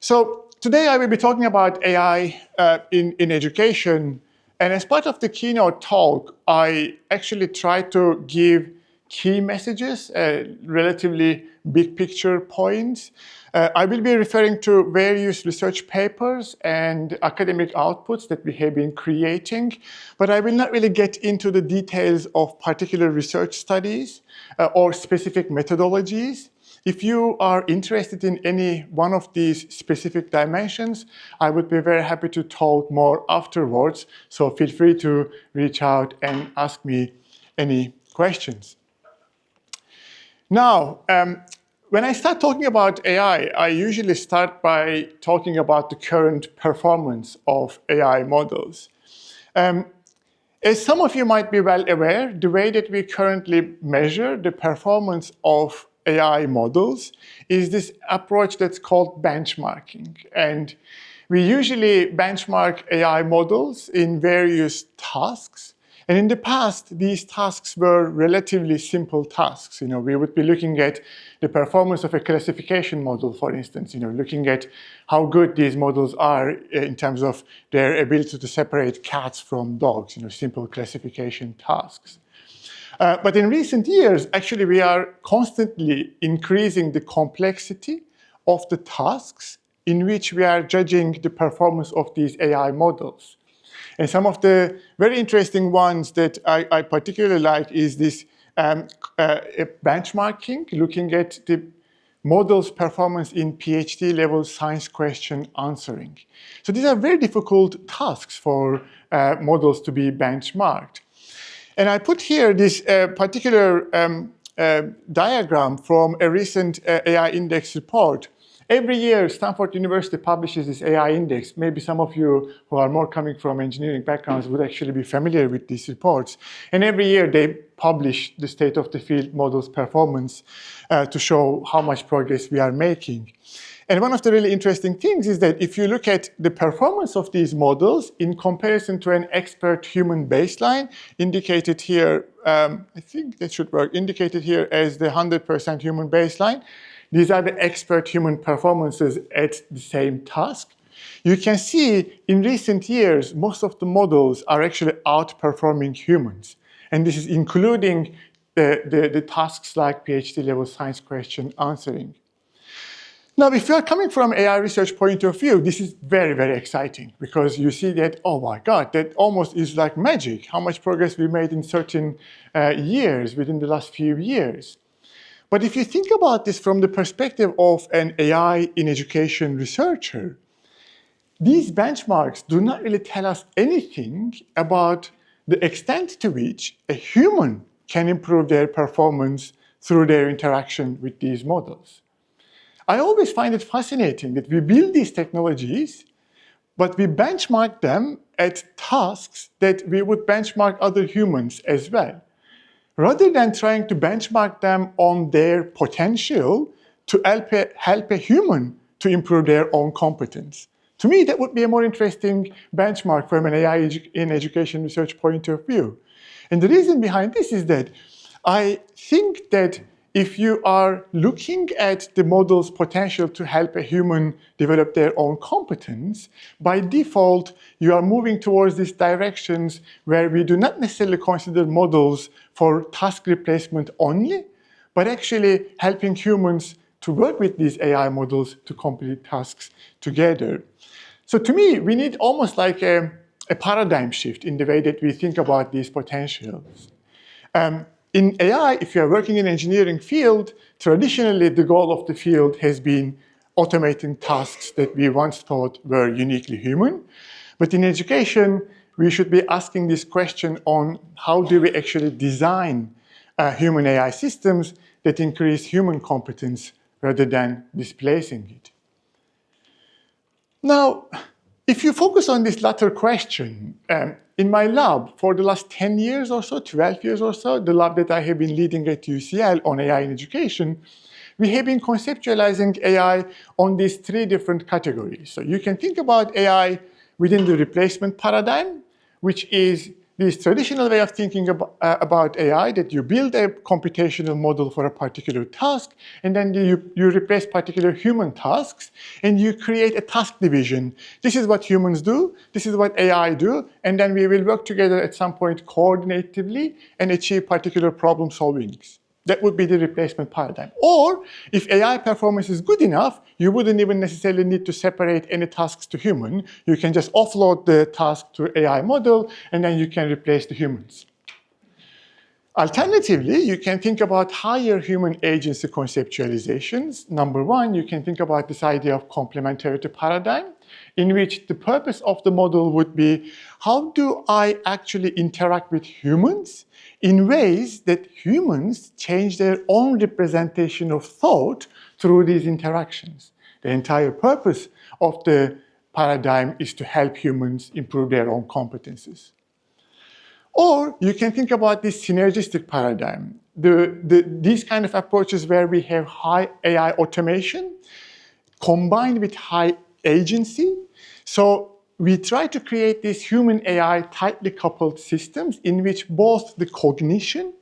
So today I will be talking about AI in education. And as part of the keynote talk, I actually try to give key messages, relatively big picture points. I will be referring to various research papers and academic outputs that we have been creating, but I will not really get into the details of particular research studies or specific methodologies. If you are interested in any one of these specific dimensions, I would be very happy to talk more afterwards, so feel free to reach out and ask me any questions. Now, when I start talking about AI, I usually start by talking about the current performance of AI models. As some of you might be well aware, the way that we currently measure the performance of AI models is this approach that's called benchmarking. And we usually benchmark AI models in various tasks. And in the past, these tasks were relatively simple tasks. We would be looking at the performance of a classification model, for instance, looking at how good these models are in terms of their ability to separate cats from dogs, simple classification tasks. But in recent years, actually, we are constantly increasing the complexity of the tasks in which we are judging the performance of these AI models. And some of the very interesting ones that I particularly like is this benchmarking, looking at the model's performance in PhD level science question answering. So these are very difficult tasks for models to be benchmarked. And I put here this particular diagram from a recent AI index report. Every year, Stanford University publishes this AI index. Maybe some of you who are more coming from engineering backgrounds would actually be familiar with these reports. And every year, they publish the state of the field model's performance to show how much progress we are making. And one of the really interesting things is that if you look at the performance of these models in comparison to an expert human baseline, indicated here, I think that should work, indicated here as the 100% human baseline, these are the expert human performances at the same task. You can see in recent years, most of the models are actually outperforming humans. And this is including the tasks like PhD level science question answering. Now, if you are coming from AI research point of view, this is very, very exciting because you see that, oh my God, that almost is like magic, how much progress we made in certain years, within the last few years. But if you think about this from the perspective of an AI in education researcher, these benchmarks do not really tell us anything about the extent to which a human can improve their performance through their interaction with these models. I always find it fascinating that we build these technologies, but we benchmark them at tasks that we would benchmark other humans as well, rather than trying to benchmark them on their potential to help a human to improve their own competence. To me, that would be a more interesting benchmark from an AI in education research point of view. And the reason behind this is that I think that if you are looking at the model's potential to help a human develop their own competence, by default, you are moving towards these directions where we do not necessarily consider models for task replacement only, but actually helping humans to work with these AI models to complete tasks together. So to me, we need almost like a paradigm shift in the way that we think about these potentials. In AI, if you are working in engineering field, traditionally the goal of the field has been automating tasks that we once thought were uniquely human. But in education, we should be asking this question on how do we actually design human AI systems that increase human competence rather than displacing it. Now, if you focus on this latter question, in my lab, for the last 10 years or so, 12 years or so, the lab that I have been leading at UCL on AI in education, we have been conceptualizing AI on these three different categories. So you can think about AI within the replacement paradigm, which is this traditional way of thinking about AI, that you build a computational model for a particular task, and then you replace particular human tasks, and you create a task division. This is what humans do, this is what AI do, and then we will work together at some point coordinatively and achieve particular problem solvings. That would be the replacement paradigm. Or, if AI performance is good enough, you wouldn't even necessarily need to separate any tasks to human. You can just offload the task to AI model, and then you can replace the humans. Alternatively, you can think about higher human agency conceptualizations. Number one, you can think about this idea of complementarity paradigm, in which the purpose of the model would be, how do I actually interact with humans in ways that humans change their own representation of thought through these interactions? The entire purpose of the paradigm is to help humans improve their own competencies. Or you can think about this synergistic paradigm, these kind of approaches where we have high AI automation combined with high agency. So we try to create these human AI tightly coupled systems in which both the cognition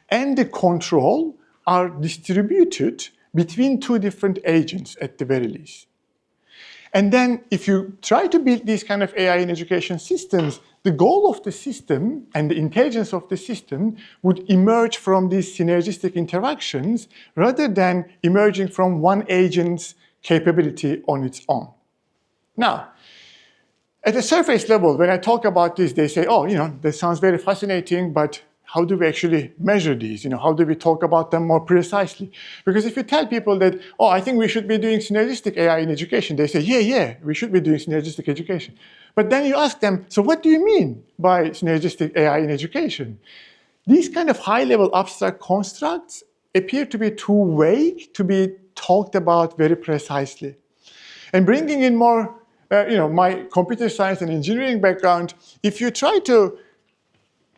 and the control are distributed between two different agents at the very least. And then if you try to build these kind of AI in education systems, the goal of the system and the intelligence of the system would emerge from these synergistic interactions rather than emerging from one agent's capability on its own. Now, at a surface level, when I talk about this, they say, oh, that sounds very fascinating, but how do we actually measure these? How do we talk about them more precisely? Because if you tell people that, oh, I think we should be doing synergistic AI in education, they say, yeah, we should be doing synergistic education. But then you ask them, so what do you mean by synergistic AI in education? These kind of high-level abstract constructs appear to be too vague to be talked about very precisely. And bringing in more, my computer science and engineering background, if you try to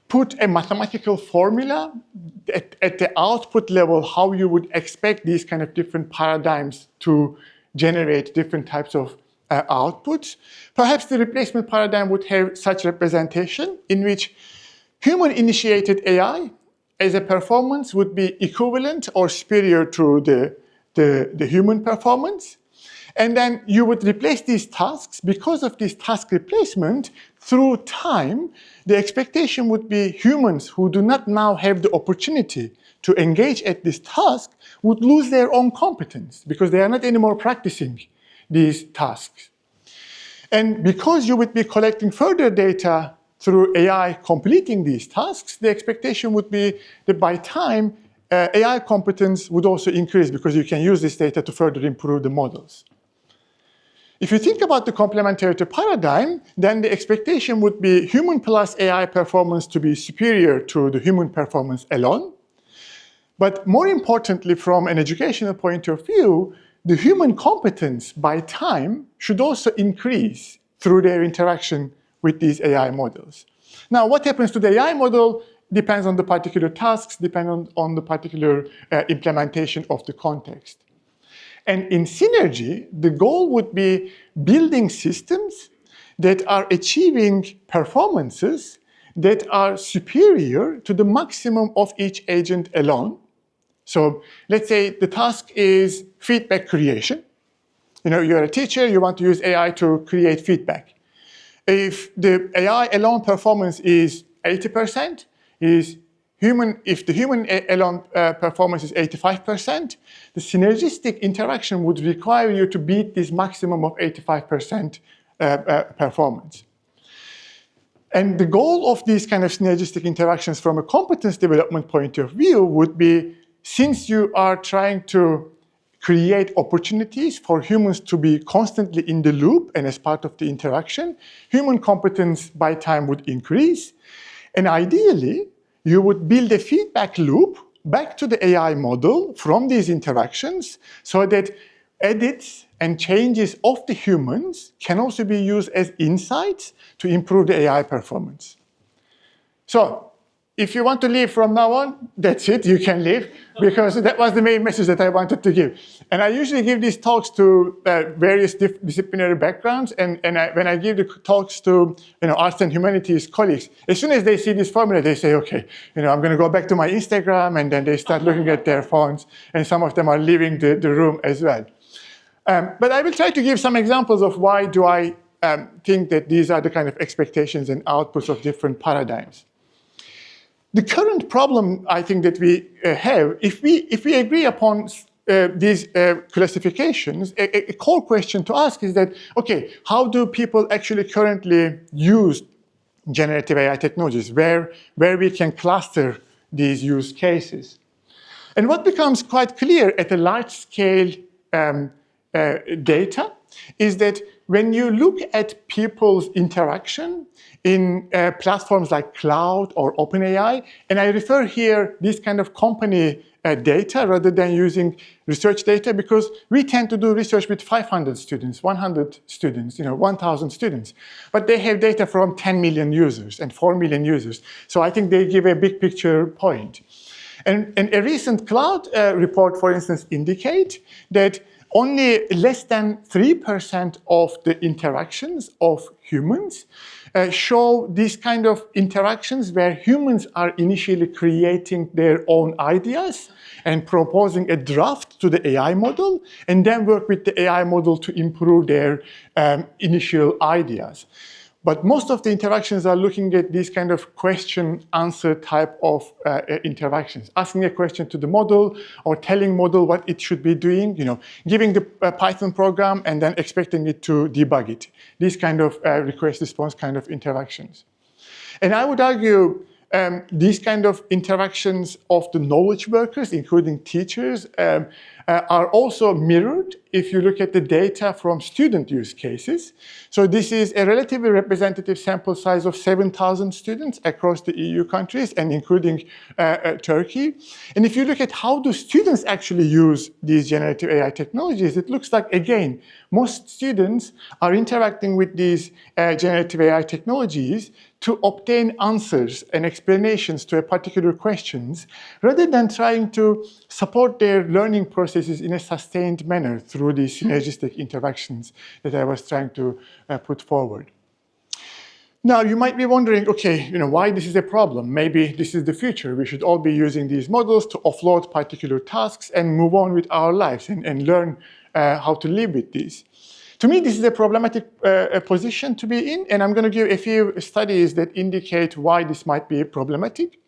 put a mathematical formula at the output level, how you would expect these kind of different paradigms to generate different types of outputs, perhaps the replacement paradigm would have such representation in which human-initiated AI as a performance would be equivalent or superior to the human performance. And then you would replace these tasks. Because of this task replacement, through time, the expectation would be humans who do not now have the opportunity to engage at this task would lose their own competence because they are not anymore practicing these tasks. And because you would be collecting further data through AI completing these tasks, the expectation would be that by time, AI competence would also increase because you can use this data to further improve the models. If you think about the complementarity paradigm, then the expectation would be human plus AI performance to be superior to the human performance alone. But more importantly, from an educational point of view, the human competence by time should also increase through their interaction with these AI models. Now, what happens to the AI model depends on the particular tasks, depends on the particular implementation of the context. And in synergy, the goal would be building systems that are achieving performances that are superior to the maximum of each agent alone. So let's say the task is feedback creation. You're a teacher, you want to use AI to create feedback. If the AI alone performance is 80%, if the human alone performance is 85%, the synergistic interaction would require you to beat this maximum of 85% performance. And the goal of these kind of synergistic interactions from a competence development point of view would be, since you are trying to create opportunities for humans to be constantly in the loop and as part of the interaction, human competence by time would increase. And ideally, you would build a feedback loop back to the AI model from these interactions so that edits and changes of the humans can also be used as insights to improve the AI performance. So if you want to leave from now on, that's it, you can leave, because that was the main message that I wanted to give. And I usually give these talks to various disciplinary backgrounds, and when I give the talks to arts and humanities colleagues, as soon as they see this formula, they say, okay, I'm going to go back to my Instagram, and then they start looking at their phones, and some of them are leaving the room as well. But I will try to give some examples of why do I think that these are the kind of expectations and outputs of different paradigms. The current problem, I think, that we have, if we agree upon these classifications, a core question to ask is that, okay, how do people actually currently use generative AI technologies? Where we can cluster these use cases? And what becomes quite clear at a large scale data is that when you look at people's interaction in platforms like cloud or OpenAI, and I refer here this kind of company data rather than using research data, because we tend to do research with 500 students, 100 students, 1,000 students. But they have data from 10 million users and 4 million users. So I think they give a big picture point. And a recent cloud report, for instance, indicate that only less than 3% of the interactions of humans show these kind of interactions where humans are initially creating their own ideas and proposing a draft to the AI model, and then work with the AI model to improve their initial ideas. But most of the interactions are looking at these kind of question-answer type of interactions, asking a question to the model or telling model what it should be doing, giving the Python program and then expecting it to debug it. These kind of request-response kind of interactions. And I would argue these kind of interactions of the knowledge workers, including teachers, are also mirrored if you look at the data from student use cases. So this is a relatively representative sample size of 7,000 students across the EU countries and including Turkey. And if you look at how do students actually use these generative AI technologies, it looks like, again, most students are interacting with these generative AI technologies to obtain answers and explanations to a particular questions, rather than trying to support their learning processes in a sustained manner through these synergistic interactions that I was trying to put forward. Now, you might be wondering, okay, why this is a problem? Maybe this is the future. We should all be using these models to offload particular tasks and move on with our lives and learn how to live with these. To me, this is a problematic position to be in, and I'm going to give a few studies that indicate why this might be problematic.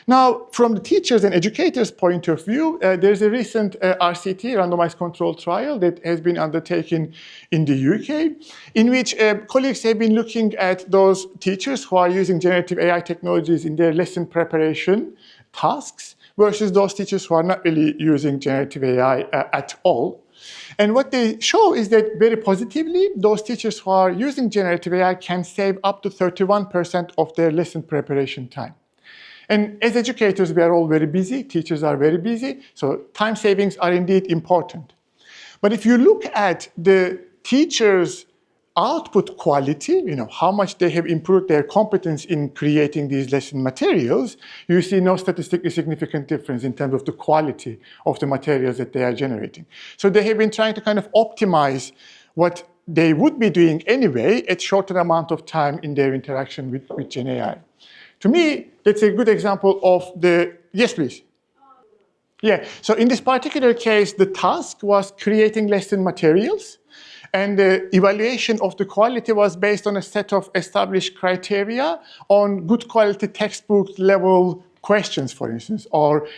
Now, from the teachers and educators' point of view, there's a recent RCT, randomized controlled trial, that has been undertaken in the UK, in which colleagues have been looking at those teachers who are using generative AI technologies in their lesson preparation tasks versus those teachers who are not really using generative AI at all. And what they show is that very positively, those teachers who are using generative AI can save up to 31% of their lesson preparation time. And as educators, we are all very busy. Teachers are very busy. So time savings are indeed important. But if you look at the teachers' output quality, how much they have improved their competence in creating these lesson materials, you see no statistically significant difference in terms of the quality of the materials that they are generating. So they have been trying to kind of optimize what they would be doing anyway at shorter amount of time in their interaction with Gen AI. To me, that's a good example of the, yes, please. Yeah, so in this particular case, the task was creating lesson materials, and the evaluation of the quality was based on a set of established criteria on good quality textbook level questions, for instance, or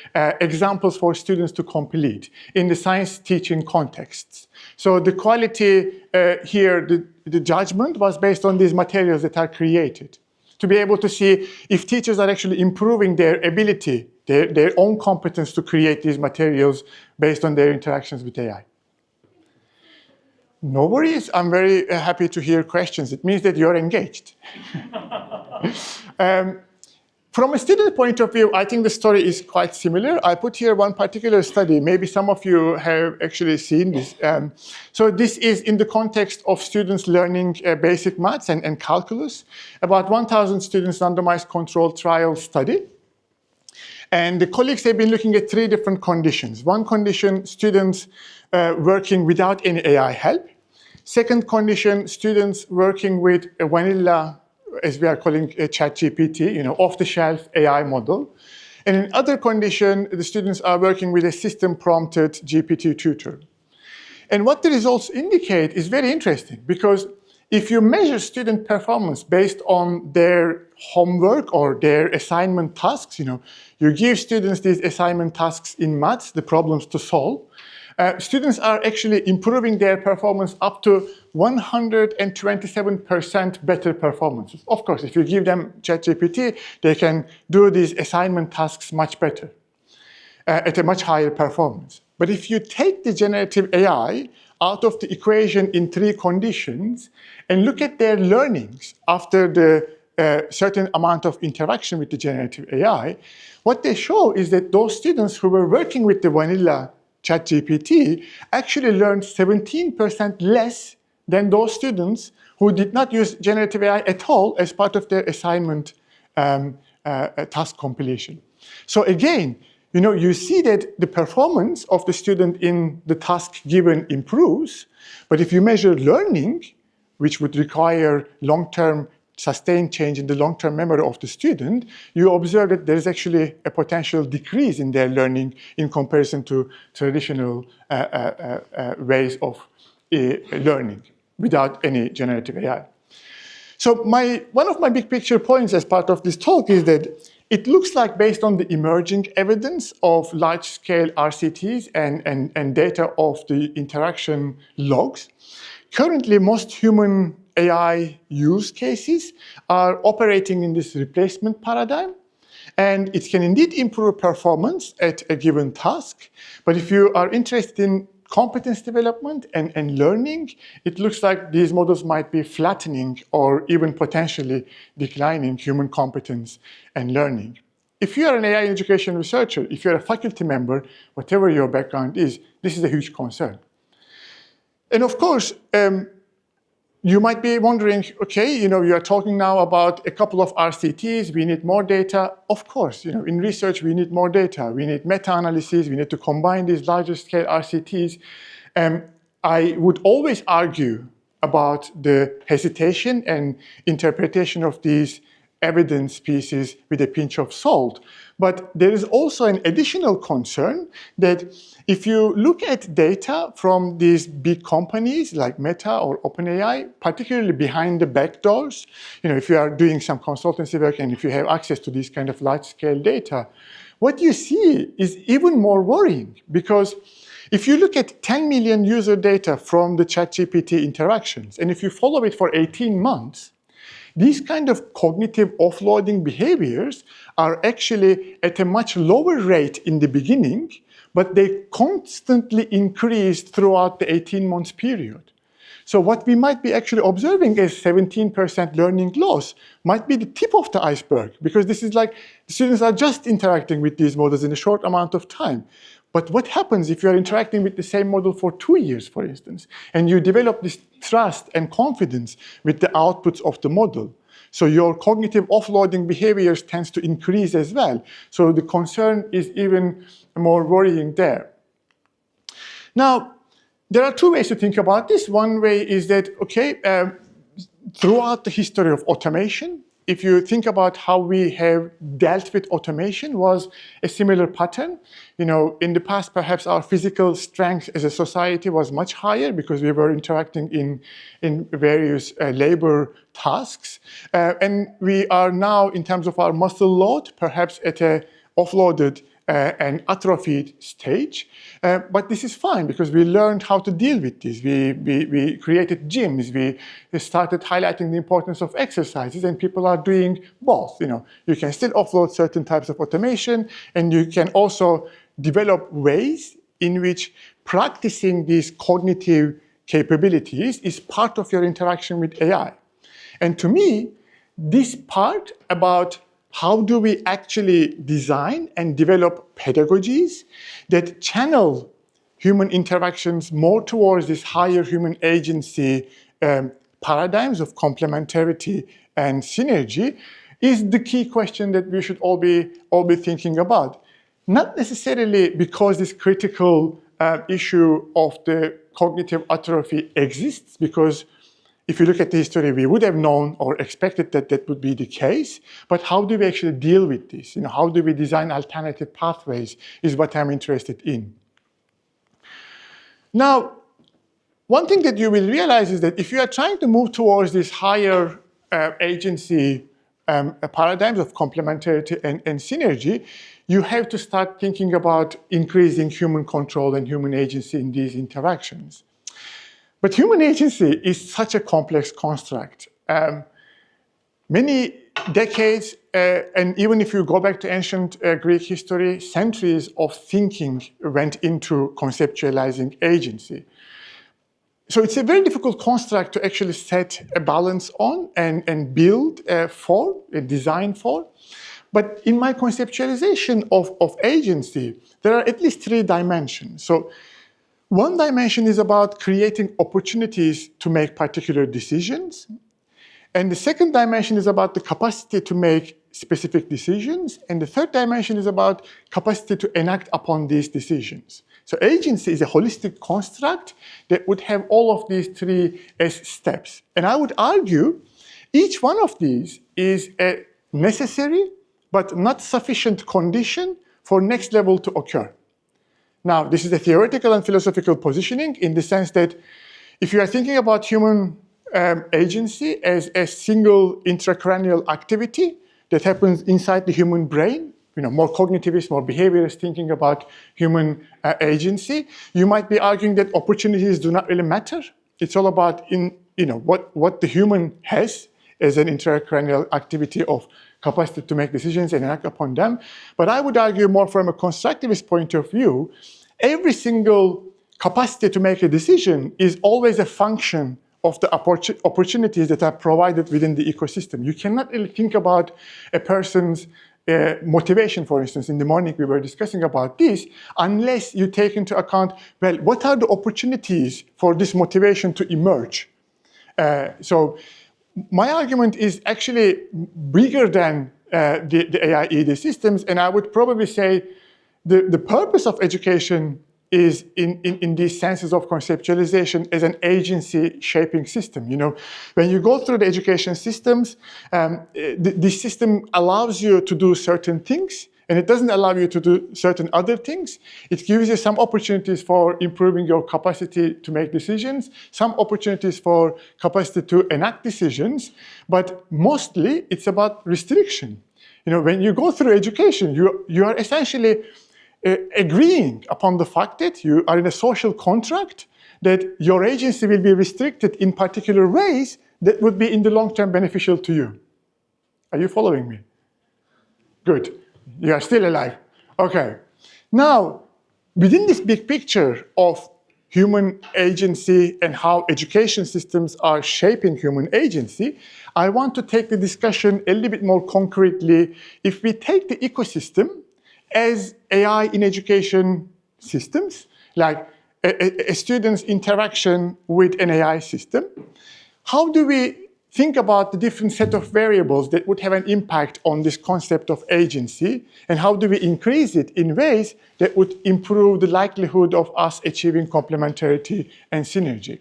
examples for students to complete in the science teaching contexts. So the quality here, the judgment was based on these materials that are created, to be able to see if teachers are actually improving their ability, their own competence to create these materials based on their interactions with AI. No worries, I'm very happy to hear questions. It means that you're engaged. From a student point of view, I think the story is quite similar. I put here one particular study. Maybe some of you have actually seen this. So this is in the context of students learning basic maths and calculus. About 1,000 students randomized controlled trial study. And the colleagues have been looking at 3 different conditions. One condition, students working without any AI help. Second condition, students working with a vanilla, as we are calling a ChatGPT, off-the-shelf AI model. And in other condition, the students are working with a system-prompted GPT tutor. And what the results indicate is very interesting, because if you measure student performance based on their homework or their assignment tasks, you give students these assignment tasks in maths, the problems to solve, students are actually improving their performance up to 127% better performance. Of course, if you give them ChatGPT, they can do these assignment tasks much better, at a much higher performance. But if you take the generative AI out of the equation in 3 conditions and look at their learnings after the certain amount of interaction with the generative AI, what they show is that those students who were working with the vanilla ChatGPT actually learned 17% less than those students who did not use generative AI at all as part of their assignment task completion. So again, you see that the performance of the student in the task given improves, but if you measure learning, which would require long-term sustained change in the long-term memory of the student, you observe that there is actually a potential decrease in their learning in comparison to traditional ways of learning without any generative AI. So one of my big picture points as part of this talk is that it looks like, based on the emerging evidence of large-scale RCTs and data of the interaction logs, currently most human AI use cases are operating in this replacement paradigm, and it can indeed improve performance at a given task. But if you are interested in competence development and learning, it looks like these models might be flattening or even potentially declining human competence and learning. If you are an AI education researcher, if you're a faculty member, whatever your background is, this is a huge concern. And of course, you might be wondering, okay, you are talking now about a couple of RCTs, we need more data. Of course, in research, we need more data. We need meta-analysis, we need to combine these larger scale RCTs. I would always argue about the hesitation and interpretation of these evidence pieces with a pinch of salt. But there is also an additional concern that if you look at data from these big companies like Meta or OpenAI, particularly behind the back doors, if you are doing some consultancy work and if you have access to these kind of large-scale data, what you see is even more worrying, because if you look at 10 million user data from the ChatGPT interactions, and if you follow it for 18 months, these kind of cognitive offloading behaviors are actually at a much lower rate in the beginning, but they constantly increase throughout the 18 months period. So what we might be actually observing as 17% learning loss might be the tip of the iceberg, because this is like the students are just interacting with these models in a short amount of time. But what happens if you're interacting with the same model for 2 years, for instance, and you develop this trust and confidence with the outputs of the model? So your cognitive offloading behaviors tends to increase as well. So the concern is even more worrying there. Now, there are 2 ways to think about this. One way is that, okay, throughout the history of automation, if you think about how we have dealt with automation, was a similar pattern. In the past, perhaps our physical strength as a society was much higher because we were interacting in various labor tasks. And we are now, in terms of our muscle load, perhaps at a offloaded and atrophied stage. But this is fine because we learned how to deal with this. We created gyms. We started highlighting the importance of exercises, and people are doing both. You can still offload certain types of automation, and you can also develop ways in which practicing these cognitive capabilities is part of your interaction with AI. And to me, this part about how do we actually design and develop pedagogies that channel human interactions more towards this higher human agency paradigms of complementarity and synergy is the key question that we should all be thinking about. Not necessarily because this critical issue of the cognitive atrophy exists, because if you look at the history, we would have known or expected that that would be the case. But how do we actually deal with this? How do we design alternative pathways is what I'm interested in. Now, one thing that you will realize is that if you are trying to move towards this higher agency paradigms of complementarity and synergy, you have to start thinking about increasing human control and human agency in these interactions. But human agency is such a complex construct. Many decades, and even if you go back to ancient Greek history, centuries of thinking went into conceptualizing agency. So it's a very difficult construct to actually set a balance on and build for, design for. But in my conceptualization of agency, there are at least 3 dimensions. So one dimension is about creating opportunities to make particular decisions. And the second dimension is about the capacity to make specific decisions. And the third dimension is about capacity to enact upon these decisions. So agency is a holistic construct that would have all of these 3 as steps. And I would argue each one of these is a necessary but not sufficient condition for next level to occur. Now, this is a theoretical and philosophical positioning in the sense that if you are thinking about human agency as a single intracranial activity that happens inside the human brain, more cognitivist, more behaviorist thinking about human agency, you might be arguing that opportunities do not really matter. It's all about what the human has as an intracranial activity of capacity to make decisions and act upon them. But I would argue more from a constructivist point of view, every single capacity to make a decision is always a function of the opportunities that are provided within the ecosystem. You cannot really think about a person's motivation, for instance. In the morning we were discussing about this, unless you take into account, well, what are the opportunities for this motivation to emerge? So my argument is actually bigger than the AIED systems, and I would probably say the purpose of education is in these senses of conceptualization as an agency shaping system. When you go through the education systems, this system allows you to do certain things, and it doesn't allow you to do certain other things. It gives you some opportunities for improving your capacity to make decisions, some opportunities for capacity to enact decisions, but mostly it's about restriction. When you go through education, you are essentially agreeing upon the fact that you are in a social contract, that your agency will be restricted in particular ways that would be in the long term beneficial to you. Are you following me? Good. You are still alive. Okay. Now, within this big picture of human agency and how education systems are shaping human agency, I want to take the discussion a little bit more concretely. If we take the ecosystem as AI in education systems, like a student's interaction with an AI system, how do we think about the different set of variables that would have an impact on this concept of agency, and how do we increase it in ways that would improve the likelihood of us achieving complementarity and synergy?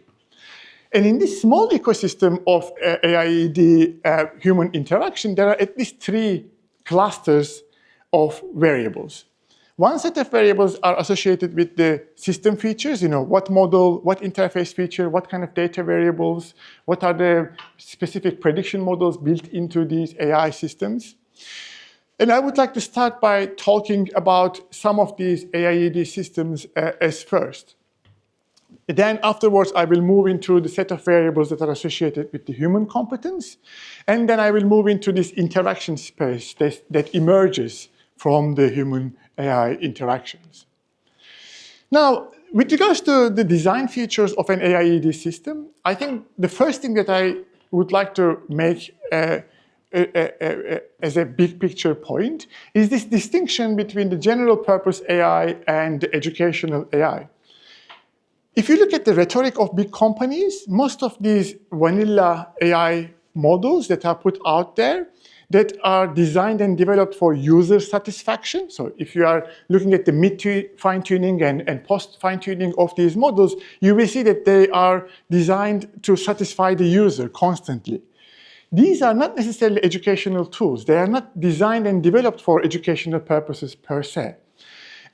And in this small ecosystem of AIED human interaction, there are at least 3 clusters of variables. One set of variables are associated with the system features, what model, what interface feature, what kind of data variables, what are the specific prediction models built into these AI systems. And I would like to start by talking about some of these AIED systems as first. Then afterwards, I will move into the set of variables that are associated with the human competence. And then I will move into this interaction space that emerges from the human AI interactions. Now, with regards to the design features of an AIED system, I think the first thing that I would like to make as a big picture point is this distinction between the general purpose AI and the educational AI. If you look at the rhetoric of big companies, most of these vanilla AI models that are put out there, that are designed and developed for user satisfaction. So if you are looking at the mid-fine-tuning and post-fine-tuning of these models, you will see that they are designed to satisfy the user constantly. These are not necessarily educational tools. They are not designed and developed for educational purposes per se.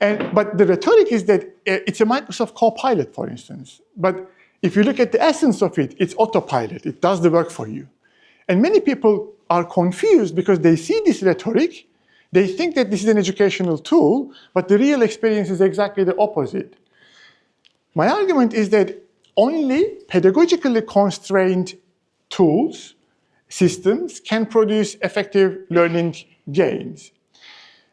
But the rhetoric is that it's a Microsoft Copilot, for instance. But if you look at the essence of it, it's autopilot. It does the work for you. And many people are confused because they see this rhetoric, they think that this is an educational tool, but the real experience is exactly the opposite. My argument is that only pedagogically constrained tools, systems, can produce effective learning gains.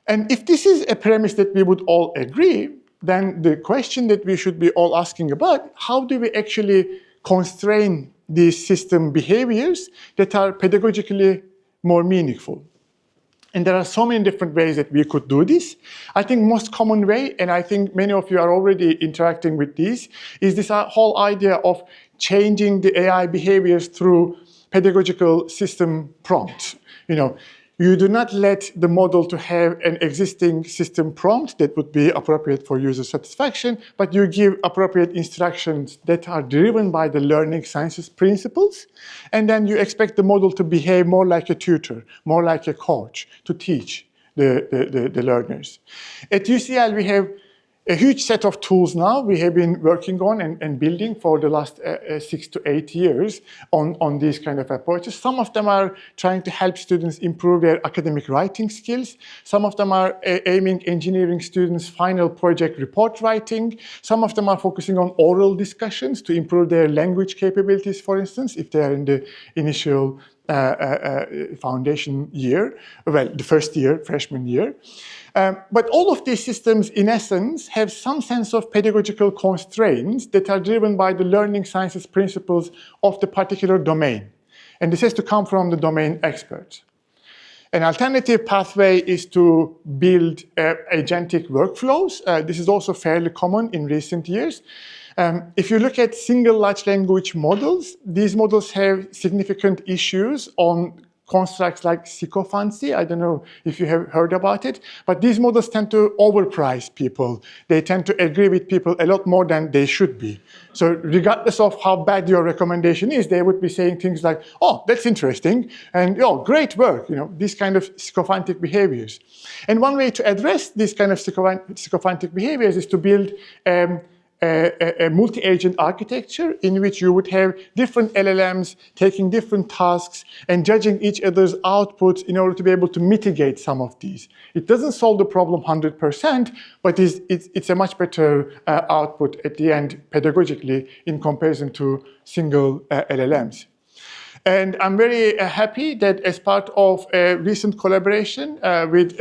And if this is a premise that we would all agree, then the question that we should be all asking about, how do we actually constrain these system behaviors that are pedagogically more meaningful? And there are so many different ways that we could do this. I think most common way, and I think many of you are already interacting with these, is this whole idea of changing the AI behaviors through pedagogical system prompts. You do not let the model to have an existing system prompt that would be appropriate for user satisfaction, but you give appropriate instructions that are driven by the learning sciences principles, and then you expect the model to behave more like a tutor, more like a coach, to teach the learners. At UCL, we have a huge set of tools now we have been working on and building for the last 6 to 8 years on these kind of approaches. Some of them are trying to help students improve their academic writing skills. Some of them are aiming engineering students' final project report writing. Some of them are focusing on oral discussions to improve their language capabilities, for instance, if they are in the initial foundation year, well, the first year, freshman year. But all of these systems, in essence, have some sense of pedagogical constraints that are driven by the learning sciences principles of the particular domain. And this has to come from the domain experts. An alternative pathway is to build agentic workflows. This is also fairly common in recent years. If you look at single large language models, these models have significant issues on constructs like sycophancy. I don't know if you have heard about it, but these models tend to overprice people. They tend to agree with people a lot more than they should be. So regardless of how bad your recommendation is, they would be saying things like, oh, that's interesting, and oh, great work, these kind of sycophantic behaviors. And one way to address these kind of sycophantic behaviors is to build a multi-agent architecture in which you would have different LLMs taking different tasks and judging each other's outputs in order to be able to mitigate some of these. It doesn't solve the problem 100%, but it's a much better output at the end pedagogically in comparison to single LLMs. And I'm very happy that as part of a recent collaboration with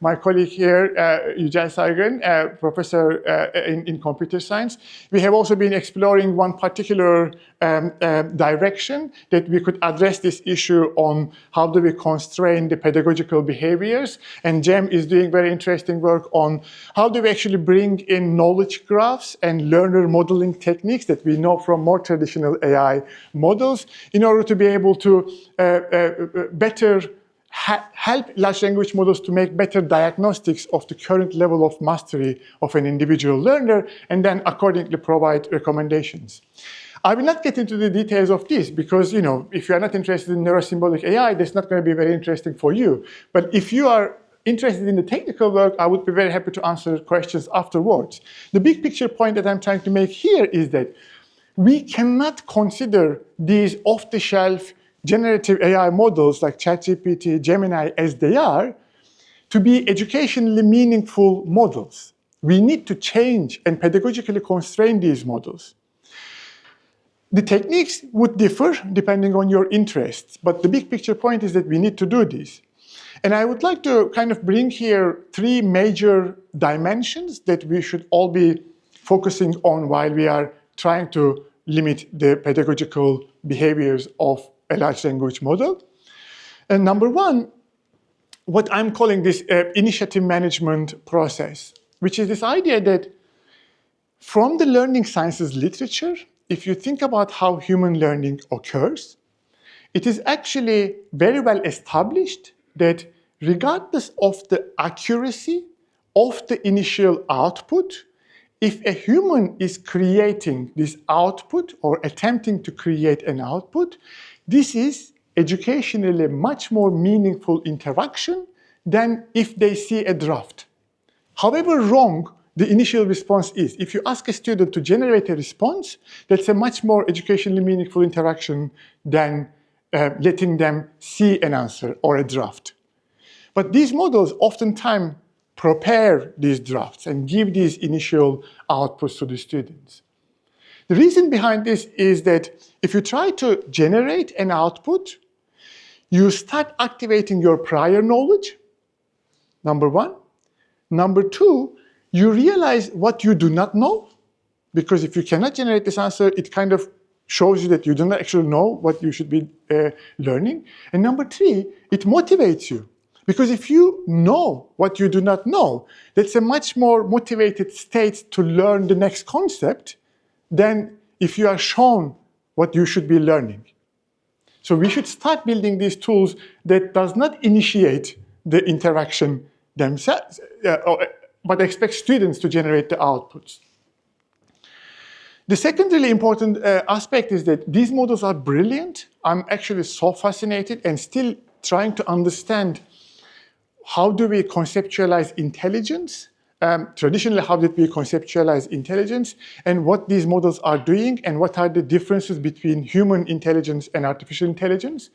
my colleague here, Yücel Saygın, professor in computer science, we have also been exploring one particular direction that we could address this issue on how do we constrain the pedagogical behaviors. And Cem is doing very interesting work on how do we actually bring in knowledge graphs and learner modeling techniques that we know from more traditional AI models in order to be able to better help large language models to make better diagnostics of the current level of mastery of an individual learner and then accordingly provide recommendations. I will not get into the details of this because, if you are not interested in neurosymbolic AI, that's not going to be very interesting for you. But if you are interested in the technical work, I would be very happy to answer questions afterwards. The big picture point that I'm trying to make here is that we cannot consider these off-the-shelf generative AI models like ChatGPT, Gemini, as they are, to be educationally meaningful models. We need to change and pedagogically constrain these models. The techniques would differ depending on your interests, but the big picture point is that we need to do this. And I would like to kind of bring here 3 major dimensions that we should all be focusing on while we are trying to limit the pedagogical behaviors of a large language model. And number 1, what I'm calling this initiative management process, which is this idea that from the learning sciences literature, if you think about how human learning occurs, it is actually very well established that regardless of the accuracy of the initial output, if a human is creating this output or attempting to create an output, this is educationally much more meaningful interaction than if they see a draft. However wrong the initial response is, if you ask a student to generate a response, that's a much more educationally meaningful interaction than letting them see an answer or a draft. But these models oftentimes prepare these drafts and give these initial outputs to the students. The reason behind this is that if you try to generate an output, you start activating your prior knowledge, number one. Number two, you realize what you do not know, because if you cannot generate this answer, it kind of shows you that you do not actually know what you should be learning. And number three, it motivates you. Because if you know what you do not know, that's a much more motivated state to learn the next concept than if you are shown what you should be learning. So we should start building these tools that does not initiate the interaction themselves, but expect students to generate the outputs. The second really important aspect is that these models are brilliant. I'm actually so fascinated and still trying to understand how do we conceptualize intelligence? Traditionally, how did we conceptualize intelligence? And what these models are doing, and what are the differences between human intelligence and artificial intelligence?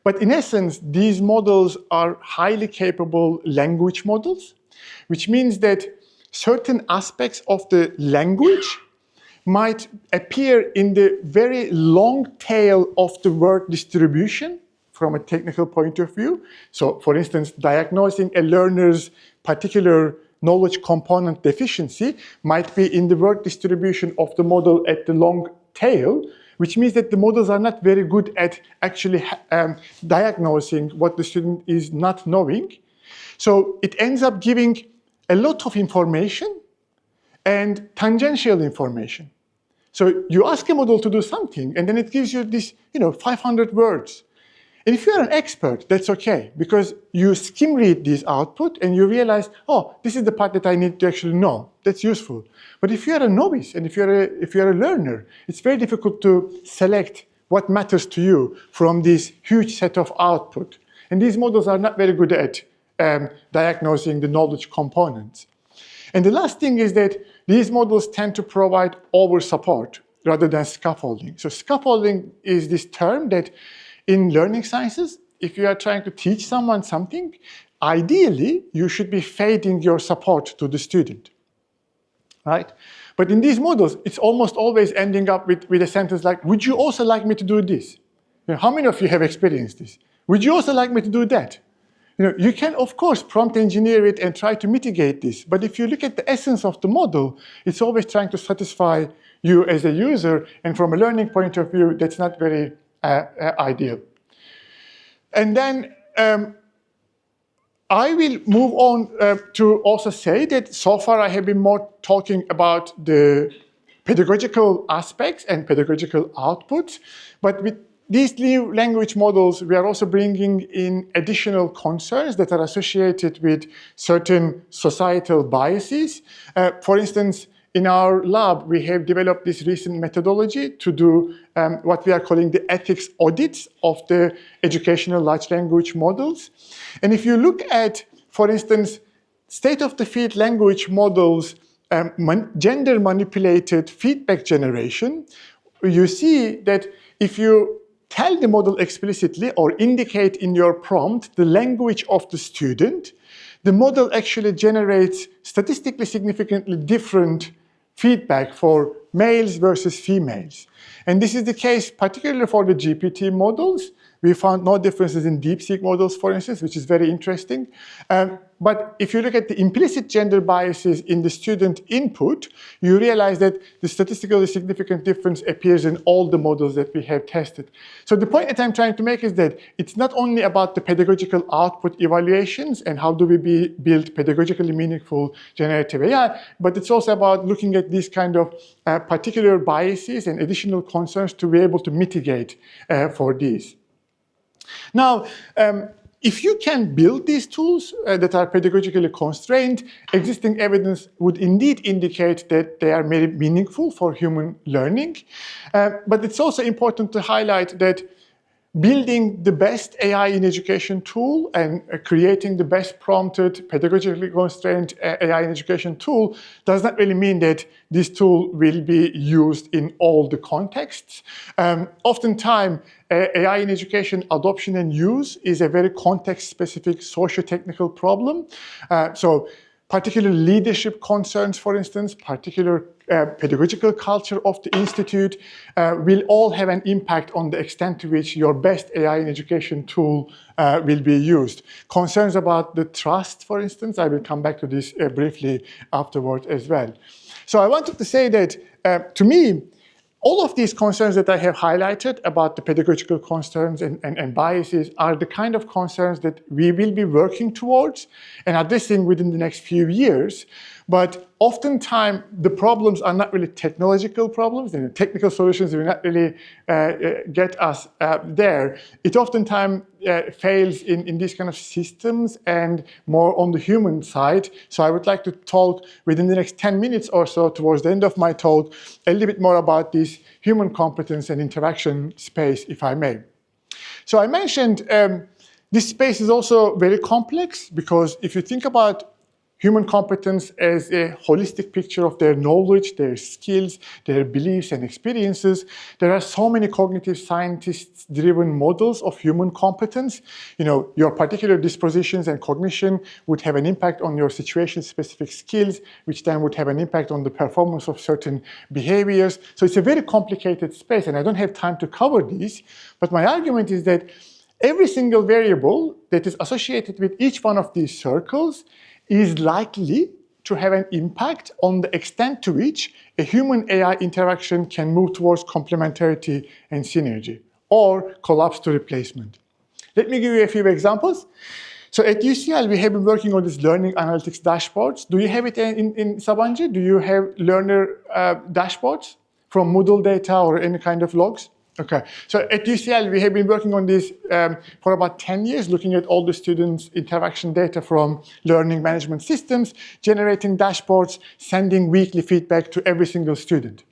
But in essence, these models are highly capable language models, which means that certain aspects of the language might appear in the very long tail of the word distribution, from a technical point of view. So, for instance, diagnosing a learner's particular knowledge component deficiency might be in the word distribution of the model at the long tail, which means that the models are not very good at actually diagnosing what the student is not knowing. So it ends up giving a lot of information and tangential information. So you ask a model to do something, and then it gives you this, 500 words. And if you're an expert, that's okay, because you skim read this output and you realize, oh, this is the part that I need to actually know. That's useful. But if you're a novice and if you're a learner, it's very difficult to select what matters to you from this huge set of output. And these models are not very good at diagnosing the knowledge components. And the last thing is that these models tend to provide over support rather than scaffolding. So scaffolding is this term that in learning sciences, if you are trying to teach someone something, ideally, you should be fading your support to the student, right? But in these models, it's almost always ending up with a sentence like, would you also like me to do this? How many of you have experienced this? Would you also like me to do that? You can, of course, prompt engineer it and try to mitigate this. But if you look at the essence of the model, it's always trying to satisfy you as a user. And from a learning point of view, that's not very ideal. And then I will move on to also say that so far I have been more talking about the pedagogical aspects and pedagogical outputs, but with these new language models, we are also bringing in additional concerns that are associated with certain societal biases. For instance, in our lab, we have developed this recent methodology to do what we are calling the ethics audits of the educational large language models. And if you look at, for instance, state-of-the-field language models, gender manipulated feedback generation, you see that if you tell the model explicitly or indicate in your prompt the language of the student, the model actually generates statistically significantly different feedback for males versus females. And this is the case particularly for the GPT models. We found no differences in DeepSeek models, for instance, which is very interesting. But if you look at the implicit gender biases in the student input, you realize that the statistically significant difference appears in all the models that we have tested. So the point that I'm trying to make is that it's not only about the pedagogical output evaluations and how do we build pedagogically meaningful generative AI, but it's also about looking at these kind of particular biases and additional concerns to be able to mitigate for these. Now, if you can build these tools that are pedagogically constrained, existing evidence would indeed indicate that they are very meaningful for human learning. But it's also important to highlight that building the best AI in education tool and creating the best prompted, pedagogically constrained AI in education tool does not really mean that this tool will be used in all the contexts. Oftentimes, AI in education adoption and use is a very context-specific socio-technical problem. So particular leadership concerns, for instance, particular pedagogical culture of the institute will all have an impact on the extent to which your best AI in education tool will be used. Concerns about the trust, for instance, I will come back to this briefly afterwards as well. So I wanted to say that, to me, all of these concerns that I have highlighted about the pedagogical concerns and biases are the kind of concerns that we will be working towards and addressing within the next few years. But oftentimes, the problems are not really technological problems, and the technical solutions will not really get us there. It oftentimes fails in these kind of systems and more on the human side. So I would like to talk within the next 10 minutes or so, towards the end of my talk, a little bit more about this human competence and interaction space, if I may. So I mentioned this space is also very complex, because if you think about human competence as a holistic picture of their knowledge, their skills, their beliefs and experiences, there are so many cognitive scientists-driven models of human competence. You know, your particular dispositions and cognition would have an impact on your situation-specific skills, which then would have an impact on the performance of certain behaviors. So it's a very complicated space, and I don't have time to cover these. But my argument is that every single variable that is associated with each one of these circles is likely to have an impact on the extent to which a human-AI interaction can move towards complementarity and synergy, or collapse to replacement. Let me give you a few examples. So at UCL, we have been working on this learning analytics dashboards. Do you have it in Sabancı? Do you have learner dashboards from Moodle data or any kind of logs? Okay, so at UCL, we have been working on this for about 10 years, looking at all the students' interaction data from learning management systems, generating dashboards, sending weekly feedback to every single student.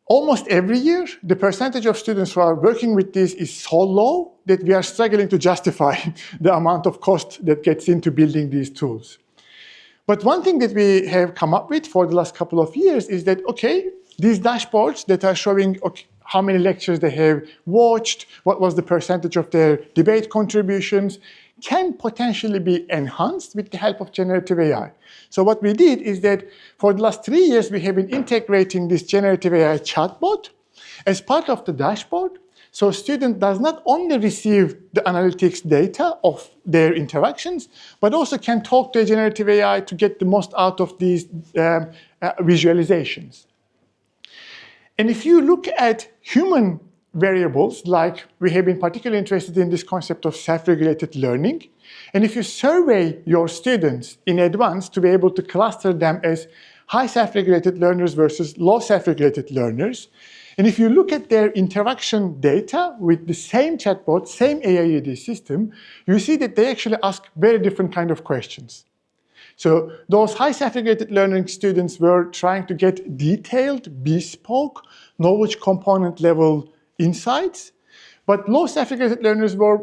Almost every year, the percentage of students who are working with this is so low that we are struggling to justify the amount of cost that gets into building these tools. But one thing that we have come up with for the last couple of years is that, okay, these dashboards that are showing how many lectures they have watched, what was the percentage of their debate contributions, can potentially be enhanced with the help of generative AI. So what we did is that for the last 3 years, we have been integrating this generative AI chatbot as part of the dashboard. So a student does not only receive the analytics data of their interactions, but also can talk to a generative AI to get the most out of these visualizations. And if you look at human variables, like we have been particularly interested in this concept of self-regulated learning, and if you survey your students in advance to be able to cluster them as high self-regulated learners versus low self-regulated learners, and if you look at their interaction data with the same chatbot, same AIED system, you see that they actually ask very different kind of questions. So those high self-regulated learning students were trying to get detailed, bespoke, knowledge component level insights, but low self-regulated learners were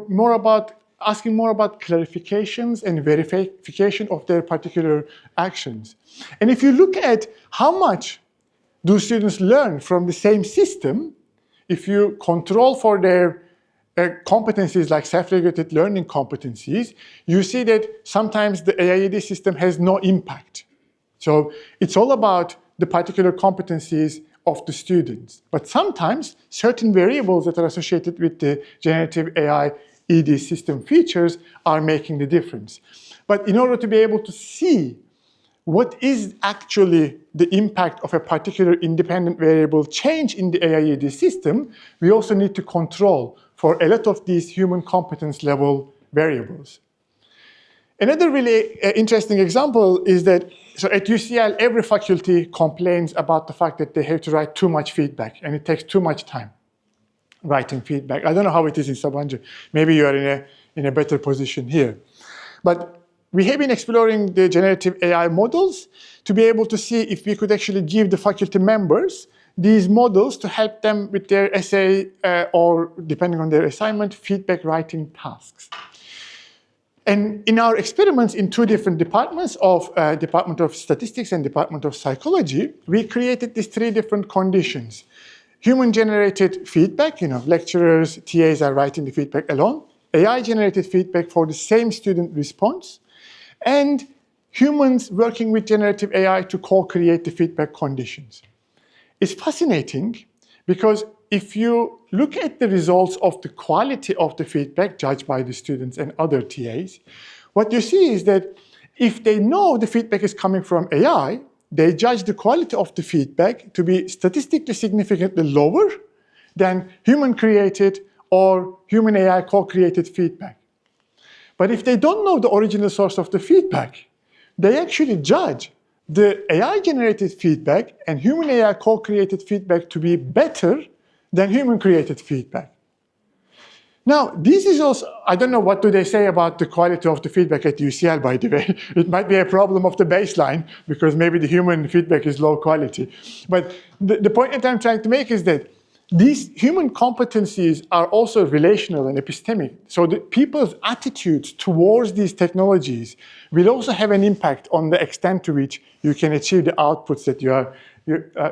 asking more about clarifications and verification of their particular actions. And if you look at how much do students learn from the same system, if you control for their competencies like self-regulated learning competencies, you see that sometimes the AIED system has no impact. So it's all about the particular competencies of the students. But sometimes certain variables that are associated with the generative AI ED system features are making the difference. But in order to be able to see what is actually the impact of a particular independent variable change in the AIED system, we also need to control for a lot of these human competence level variables. Another really interesting example is that, so at UCL, every faculty complains about the fact that they have to write too much feedback and it takes too much time writing feedback. I don't know how it is in Sabancı. Maybe you are in in a better position here. But we have been exploring the generative AI models to be able to see if we could actually give the faculty members these models to help them with their essay or, depending on their assignment, feedback writing tasks. And in our experiments in two different departments of Department of Statistics and Department of Psychology, we created these three different conditions. Human-generated feedback, lecturers, TAs are writing the feedback alone. AI-generated feedback for the same student response. And humans working with generative AI to co-create the feedback conditions. It's fascinating because if you look at the results of the quality of the feedback judged by the students and other TAs, what you see is that if they know the feedback is coming from AI, they judge the quality of the feedback to be statistically significantly lower than human-created or human-AI co-created feedback. But if they don't know the original source of the feedback, they actually judge the AI-generated feedback and human-AI co-created feedback to be better than human-created feedback. Now, this is also, I don't know what do they say about the quality of the feedback at UCL, by the way. It might be a problem of the baseline, because maybe the human feedback is low quality. But the point that I'm trying to make is that these human competencies are also relational and epistemic. So the people's attitudes towards these technologies will also have an impact on the extent to which you can achieve the outputs that you're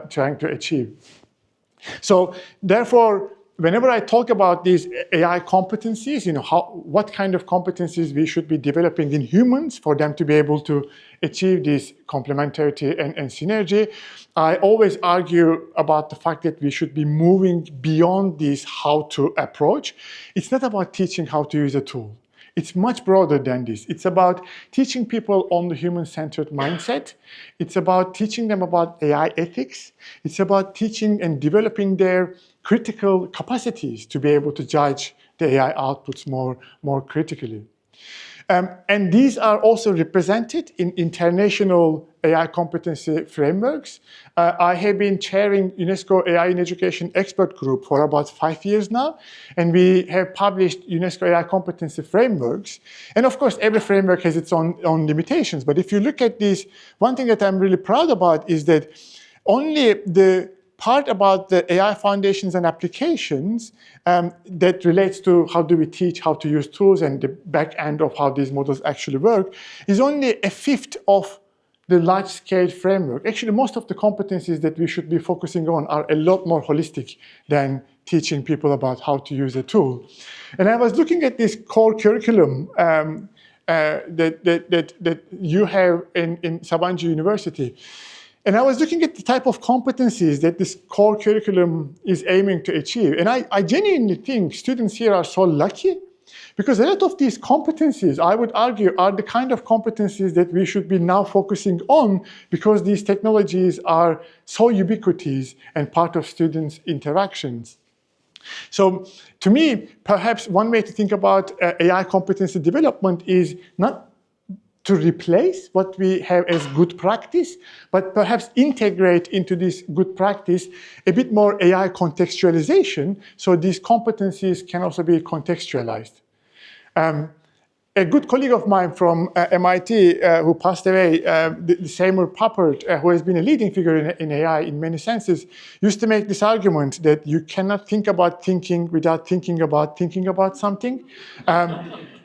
trying to achieve. So therefore, whenever I talk about these AI competencies, what kind of competencies we should be developing in humans for them to be able to achieve this complementarity and synergy, I always argue about the fact that we should be moving beyond this how-to approach. It's not about teaching how to use a tool. It's much broader than this. It's about teaching people on the human-centered mindset. It's about teaching them about AI ethics. It's about teaching and developing their critical capacities to be able to judge the AI outputs more critically. And these are also represented in international AI competency frameworks. I have been chairing UNESCO AI in Education expert group for about 5 years now, and we have published UNESCO AI competency frameworks. And of course, every framework has its own limitations. But if you look at this, one thing that I'm really proud about is that only the part about the AI foundations and applications that relates to how do we teach how to use tools and the back end of how these models actually work is only a fifth of the large-scale framework. Actually, most of the competencies that we should be focusing on are a lot more holistic than teaching people about how to use a tool. And I was looking at this core curriculum that you have in Sabancı University. And I was looking at the type of competencies that this core curriculum is aiming to achieve. And I genuinely think students here are so lucky because a lot of these competencies, I would argue, are the kind of competencies that we should be now focusing on because these technologies are so ubiquitous and part of students' interactions. So to me, perhaps one way to think about AI competency development is not to replace what we have as good practice, but perhaps integrate into this good practice a bit more AI contextualization, so these competencies can also be contextualized. A good colleague of mine from MIT who passed away, Seymour Papert, who has been a leading figure in AI in many senses, used to make this argument that you cannot think about thinking without thinking about something.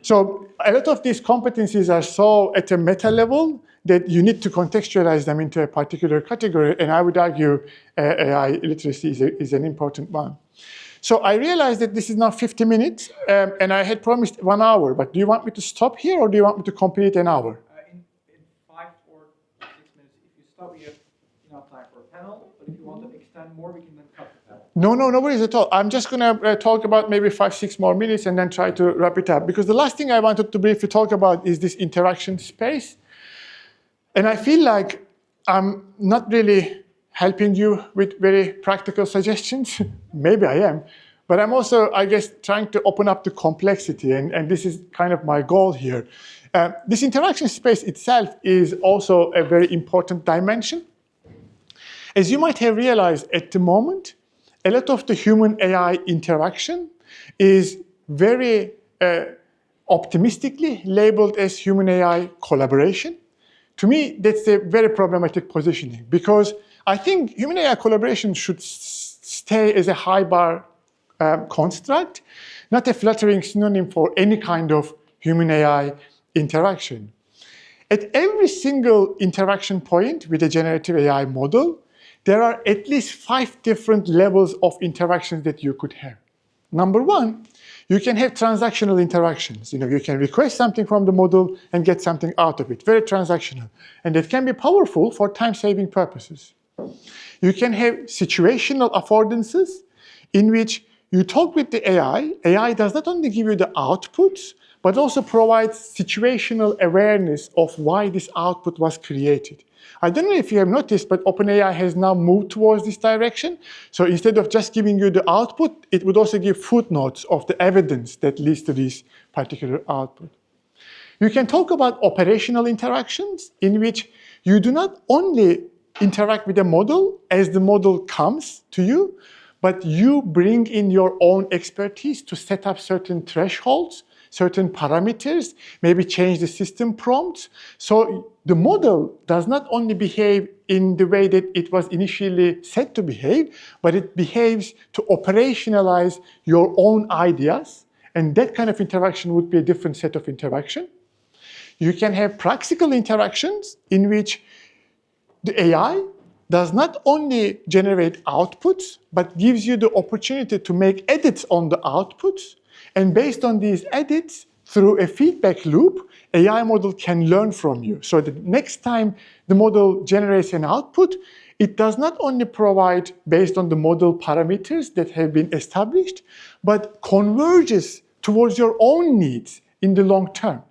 So a lot of these competencies are so at a meta level that you need to contextualize them into a particular category, and I would argue AI literacy is an important one. So I realized that this is now 50 minutes, and I had promised 1 hour, but do you want me to stop here, or do you want me to complete an hour? In 5 or 6 minutes, if you stop, we have enough time for a panel, but if you want to extend more, we can then cut the panel. No worries at all. I'm just going to talk about maybe 5-6 more minutes and then try to wrap it up, because the last thing I wanted to briefly talk about is this interaction space. And I feel like I'm not really helping you with very practical suggestions. Maybe I am. But I'm also, I guess, trying to open up the complexity, and this is kind of my goal here. This interaction space itself is also a very important dimension. As you might have realized at the moment, a lot of the human-AI interaction is very optimistically labeled as human-AI collaboration. To me, that's a very problematic positioning because I think human-AI collaboration should stay as a high-bar construct, not a flattering synonym for any kind of human-AI interaction. At every single interaction point with a generative AI model, there are at least 5 different levels of interactions that you could have. Number 1, you can have transactional interactions. You can request something from the model and get something out of it, very transactional. And that can be powerful for time-saving purposes. You can have situational affordances in which you talk with the AI. AI does not only give you the outputs, but also provides situational awareness of why this output was created. I don't know if you have noticed, but OpenAI has now moved towards this direction. So instead of just giving you the output, it would also give footnotes of the evidence that leads to this particular output. You can talk about operational interactions in which you do not only interact with the model as the model comes to you, but you bring in your own expertise to set up certain thresholds, certain parameters, maybe change the system prompts. So the model does not only behave in the way that it was initially set to behave, but it behaves to operationalize your own ideas. And that kind of interaction would be a different set of interaction. You can have practical interactions in which the AI does not only generate outputs, but gives you the opportunity to make edits on the outputs. And based on these edits, through a feedback loop, AI model can learn from you. So the next time the model generates an output, it does not only provide based on the model parameters that have been established, but converges towards your own needs in the long term.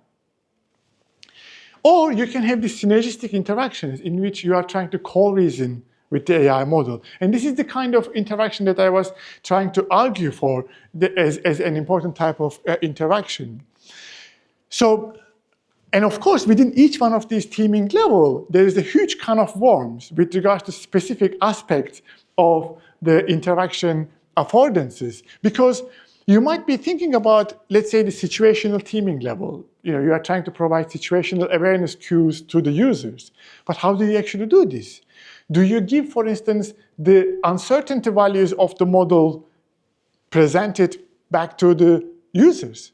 Or you can have these synergistic interactions in which you are trying to co-reason with the AI model. And this is the kind of interaction that I was trying to argue for as an important type of interaction. So, and of course, within each one of these teaming levels, there is a huge can of worms with regards to specific aspects of the interaction affordances. Because you might be thinking about, let's say, the situational teaming level. You are trying to provide situational awareness cues to the users. But how do you actually do this? Do you give, for instance, the uncertainty values of the model presented back to the users?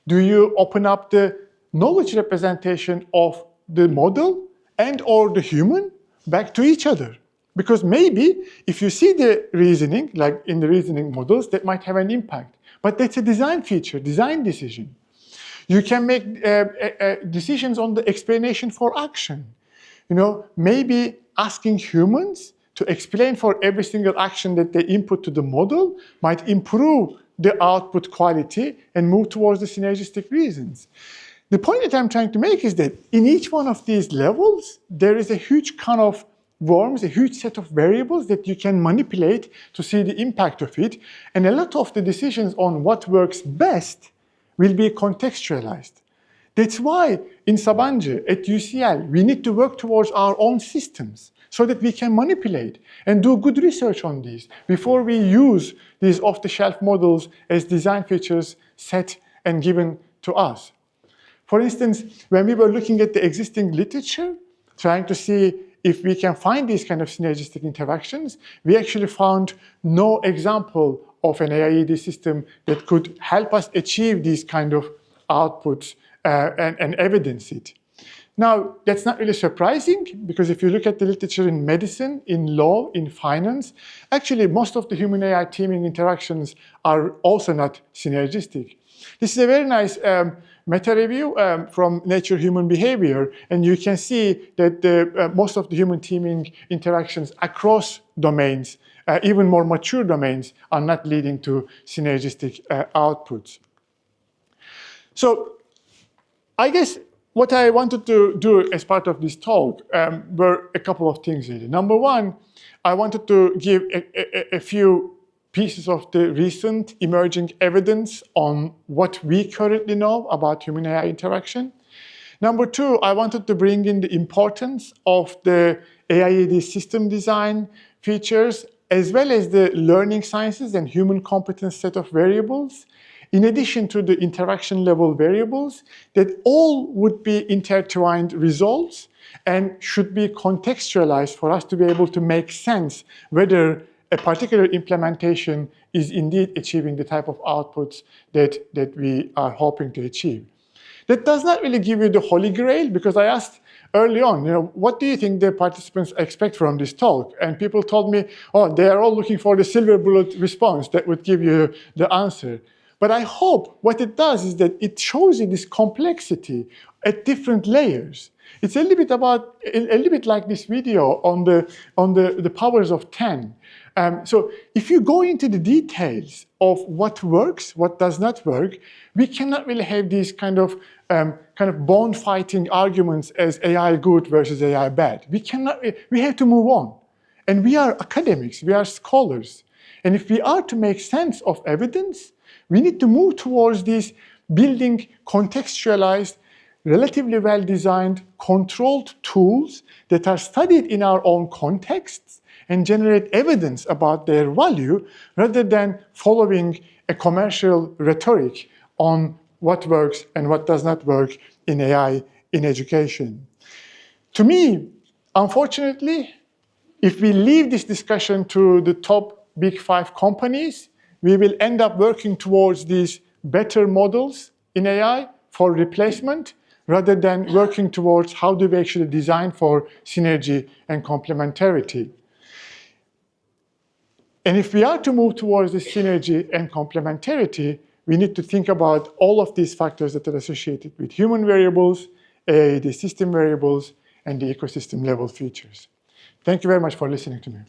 Do you open up the knowledge representation of the model and or the human back to each other? Because maybe if you see the reasoning, like in the reasoning models, that might have an impact. But that's a design feature, design decision. You can make decisions on the explanation for action. Maybe asking humans to explain for every single action that they input to the model might improve the output quality and move towards the synergistic reasons. The point that I'm trying to make is that in each one of these levels, there is a huge can of worms, a huge set of variables that you can manipulate to see the impact of it. And a lot of the decisions on what works best will be contextualized. That's why in Sabancı, at UCL, we need to work towards our own systems so that we can manipulate and do good research on these before we use these off-the-shelf models as design features set and given to us. For instance, when we were looking at the existing literature, trying to see if we can find these kind of synergistic interactions, we actually found no example of an AIED system that could help us achieve these kind of outputs and evidence it. Now, that's not really surprising, because if you look at the literature in medicine, in law, in finance, actually most of the human-AI teaming interactions are also not synergistic. This is a very nice meta-review from Nature Human Behavior, and you can see that most of the human teaming interactions across domains, even more mature domains, are not leading to synergistic outputs. So, I guess what I wanted to do as part of this talk were a couple of things really. Number one, I wanted to give a few pieces of the recent emerging evidence on what we currently know about human-AI interaction. Number two, I wanted to bring in the importance of the AIED system design features, as well as the learning sciences and human competence set of variables, in addition to the interaction level variables, that all would be intertwined results and should be contextualized for us to be able to make sense whether a particular implementation is indeed achieving the type of outputs that we are hoping to achieve. That does not really give you the holy grail, because I asked early on, what do you think the participants expect from this talk? And people told me, oh, they are all looking for the silver bullet response that would give you the answer. But I hope what it does is that it shows you this complexity at different layers. It's a little bit like this video on the powers of 10. So if you go into the details of what works, what does not work, we cannot really have these kind of bone-fighting arguments as AI good versus AI bad. We have to move on. And we are academics, we are scholars. And if we are to make sense of evidence, we need to move towards these building contextualized, relatively well-designed, controlled tools that are studied in our own contexts and generate evidence about their value, rather than following a commercial rhetoric on what works and what does not work in AI in education. To me, unfortunately, if we leave this discussion to the top big 5 companies, we will end up working towards these better models in AI for replacement, rather than working towards how do we actually design for synergy and complementarity. And if we are to move towards this synergy and complementarity, we need to think about all of these factors that are associated with human variables, the system variables, and the ecosystem level features. Thank you very much for listening to me.